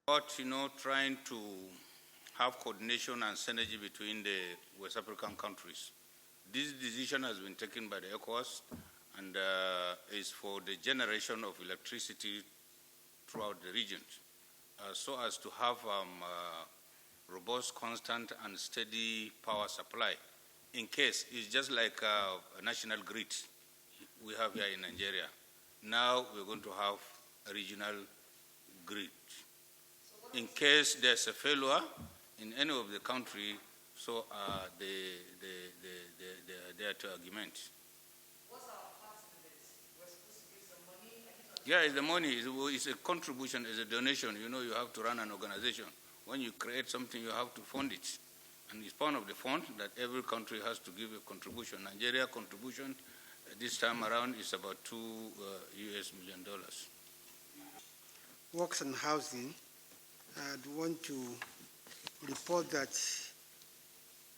But, trying to have coordination and synergy between the West African countries. This decision has been taken by the ECOWAS and is for the generation of electricity throughout the region, so as to have robust, constant, and steady power supply. In case, it's just like a national grid we have here in Nigeria. Now we're going to have a regional grid. In case there's a failure in any of the country, so they are there to augment. What's our part in this? We're supposed to give some money? Yeah, it's the money. It's a contribution, it's a donation. You have to run an organization. When you create something, you have to fund it. And it's part of the fund that every country has to give a contribution. Nigeria contribution this time around is about $2 million. Works and housing. I'd want to report that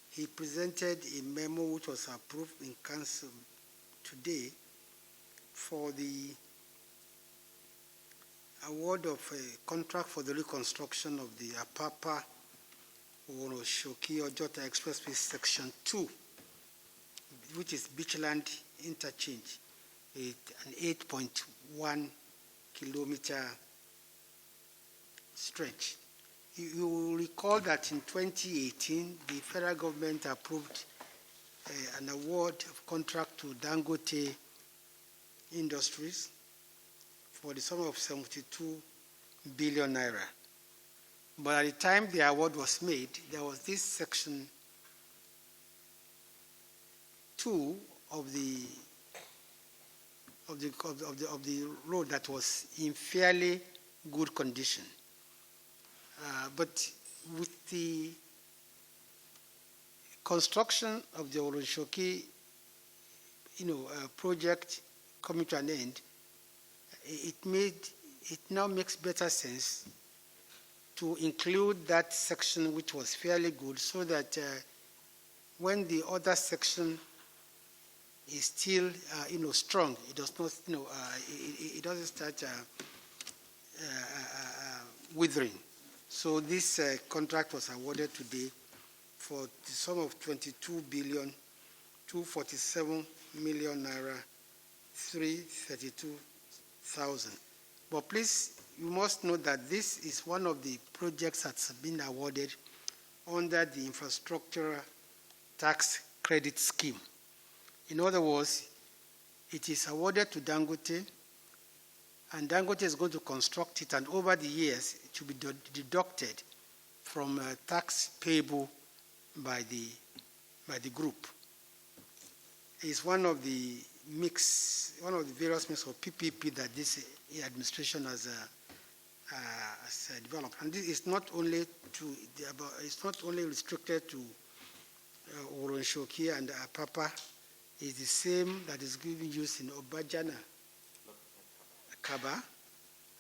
he presented a memo which was approved in council today for the award of a contract for the reconstruction of the Apapa Shoki-Ojota Expressway Section 2, which is Beachland Interchange, an 8.1 kilometer stretch. You will recall that in 2018, the federal government approved an award of contract to Dangote Industries for the sum of 72 billion naira. But at the time the award was made, there was this section 2 of the road that was in fairly good condition. But with the construction of the Oronshoki, project coming to an end, it now makes better sense to include that section which was fairly good, so that when the other section is still strong, it does not it doesn't start withering. So this contract was awarded today for the sum of 22,247 million naira 332,000. But please, you must know that this is one of the projects that's been awarded under the Infrastructure Tax Credit Scheme. In other words, it is awarded to Dangote, and Dangote is going to construct it, and over the years, it will be deducted from tax payable by the group. It's one of the various mix of PPP that this administration has developed, and this is not only restricted to Oronshoki and Apapa. It's the same that is being used in Obajana, Kaba,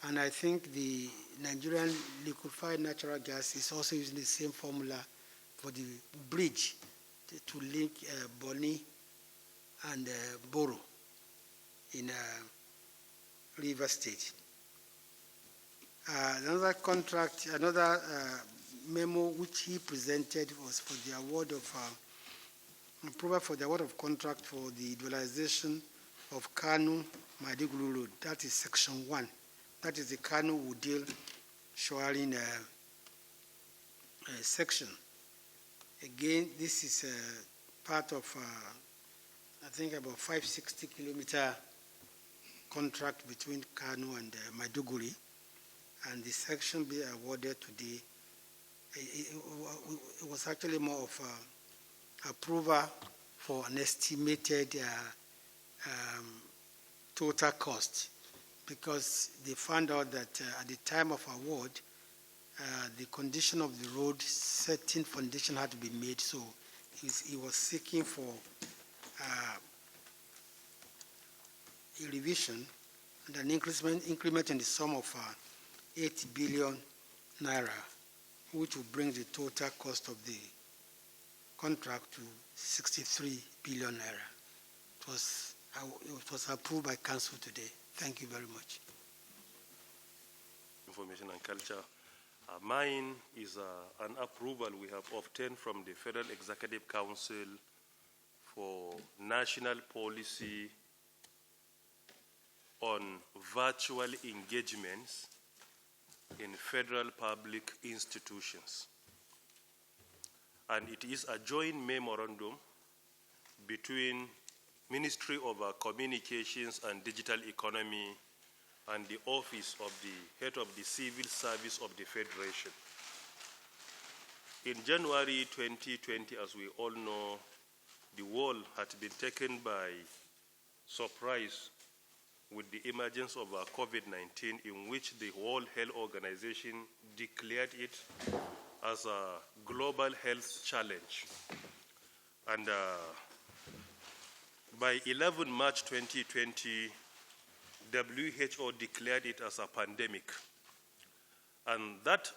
and I think the Nigerian liquefied natural gas is also using the same formula for the bridge to link Boni and Boro in River State. Another contract, another memo which he presented was for the award of approval for the award of contract for the dualization of Kanu Maiduguri Road. That is Section 1. That is the Kanu Wudil Shoaling section. Again, this is part of, I think, about 560 kilometer contract between Kanu and Maiduguri, and the section being awarded today, it was actually more of approval for an estimated total cost, because they found out that at the time of award, the condition of the road, certain foundation had to be made, so he was seeking for a revision and an increment in the sum of 8 billion naira, which will bring the total cost of the contract to 63 billion naira. It was approved by council today. Thank you very much. Information and culture. Mine is an approval we have obtained from the Federal Executive Council for national policy on virtual engagements in federal public institutions. And it is a joint memorandum between Ministry of Communications and Digital Economy and the Office of the Head of the Civil Service of the Federation. In January 2020, as we all know, the world had been taken by surprise with the emergence of COVID-19, in which the World Health Organization declared it as a global health challenge. And by 11 March 2020, WHO declared it as a pandemic. And that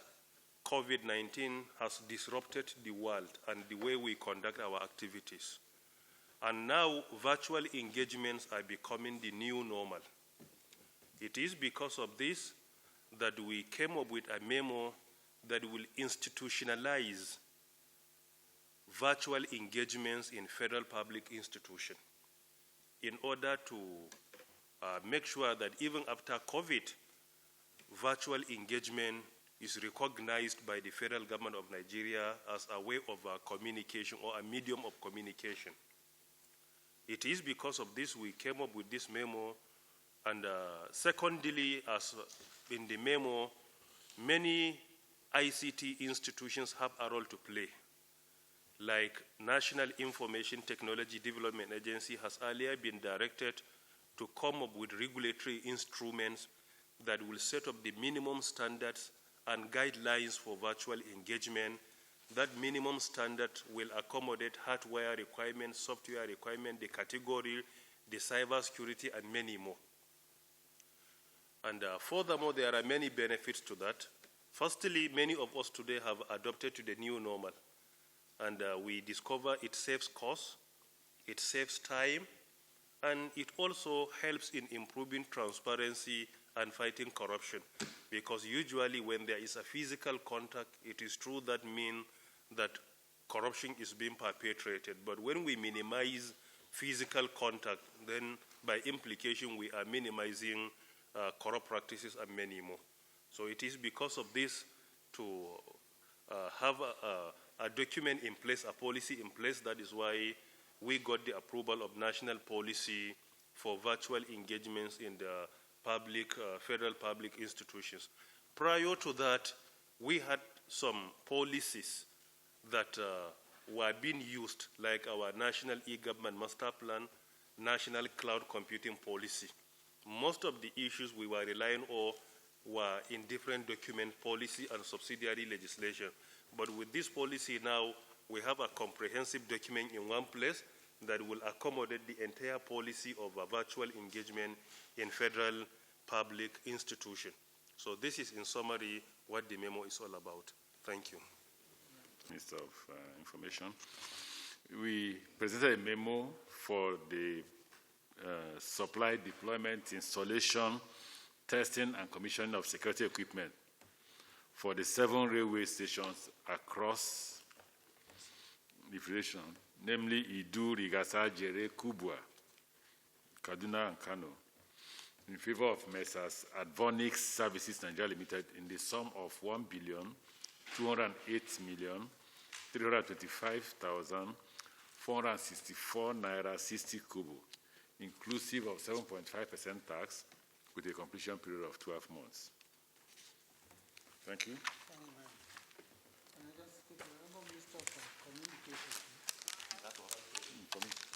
COVID-19 has disrupted the world and the way we conduct our activities. And now virtual engagements are becoming the new normal. It is because of this that we came up with a memo that will institutionalize virtual engagements in federal public institutions in order to make sure that even after COVID, virtual engagement is recognized by the federal government of Nigeria as a way of communication or a medium of communication. It is because of this we came up with this memo. And secondly, as in the memo, many ICT institutions have a role to play. Like National Information Technology Development Agency has earlier been directed to come up with regulatory instruments that will set up the minimum standards and guidelines for virtual engagement. That minimum standard will accommodate hardware requirements, software requirements, the category, the cybersecurity, and many more. And furthermore, there are many benefits to that. Firstly, many of us today have adopted to the new normal. And we discover it saves costs, it saves time, and it also helps in improving transparency and fighting corruption. Because usually when there is a physical contact, it is true that means that corruption is being perpetrated. But when we minimize physical contact, then by implication we are minimizing corrupt practices and many more. So it is because of this to have a document in place, a policy in place. That is why we got the approval of national policy for virtual engagements in the public, federal public institutions. Prior to that, we had some policies that were being used, like our National E-Government Master Plan, National Cloud Computing Policy. Most of the issues we were relying on were in different document policy and subsidiary legislation. But with this policy now, we have a comprehensive document in one place that will accommodate the entire policy of a virtual engagement in federal public institution. So this is in summary what the memo is all about. Thank you. Minister of Information. We presented a memo for the supply, deployment, installation, testing, and commissioning of security equipment for the 7 railway stations across the Federation, namely Idu, Rigasa, Jere, Kubwa, Kaduna, and Kano, in favor of Messrs. Advonics Services Nigeria Limited in the sum of 1,208,325,464 naira 60 kobo, inclusive of 7.5% tax, with a completion period of 12 months. Thank you. Thank you, ma'am. Can I just speak to the Honorable Minister for Communications? Information.